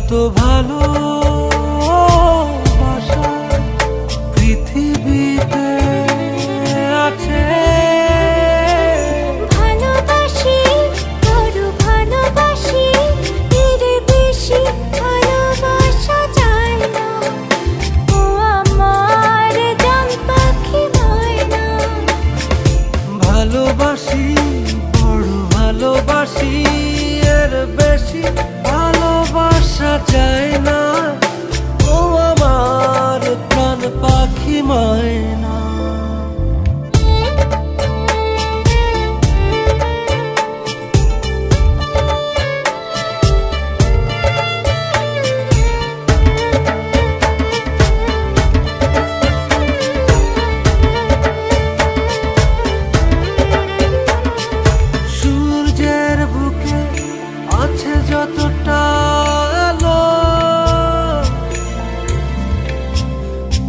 যত ভালো পৃথিবীতে আছে, ভালোবাসি, বড় ভালোবাসি, এর বেশি ভালোবাসা যায় না। ও আমার জান পাখি ময়না। ভালোবাসি, বড় ভালোবাসি, এর বেশি ভালোবাসা যায় না। ও আমার প্রাণ পাখি ময়না। সূর্যের বুকে আছে যতটা আলো,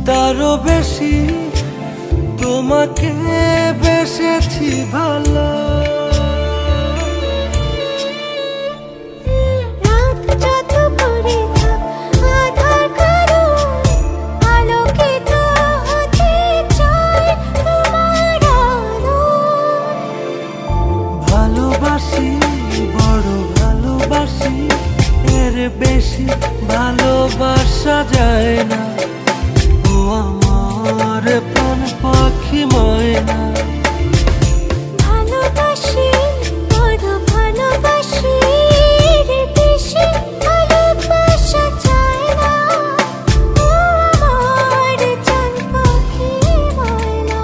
তারও বেশি তোমাকে বেসেছি ভালো। রাত যত ভরে থাক আধার কারো, আলোকিত হতে চায় তোমার আলোয়। ভালোবাসি, বড় ভালোবাসি, এর বেশি ভালোবাসা যায় না। ও আমার প্রাণ পাখি ময়না। ভালোবাসি, বড় ভালোবাসি, এর বেশি ভালোবাসা যায় না। ও আমার জান পাখি ময়না।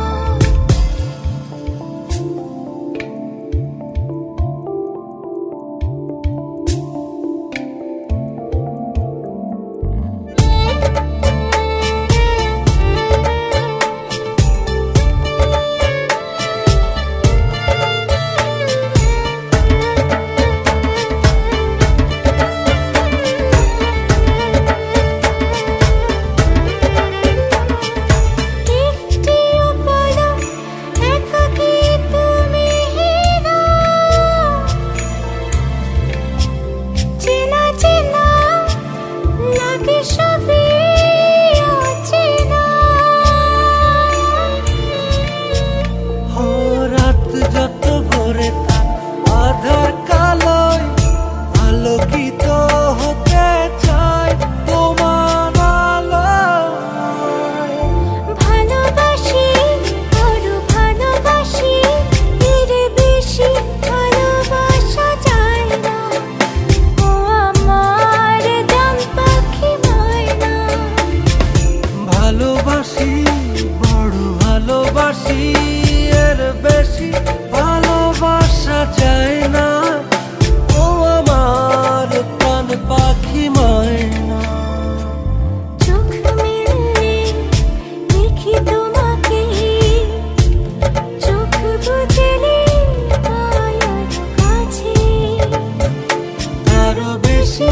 একটিও পলক একাকী তুমি না, চেনা চেনা লাগে সবই অচেনা। ও রাত যত ভরে থাক আধার কালোয়, আলোকিত হতে চায় তোমার আলোয়। ভালোবাসি, বড় ভালোবাসি, এর বেশি ভালোবাসা যায় না। ও আমার জান পাখি ময়না। ভালোবাসি, বড় ভালোবাসি, এর বেশি ভালোবাসা যায় না। ও আমার প্রাণ পাখি ময়না। চোখ মেললে দেখি তোমাকে, চোখ বুঝলে পাই আরো কাছে। আরো বেশি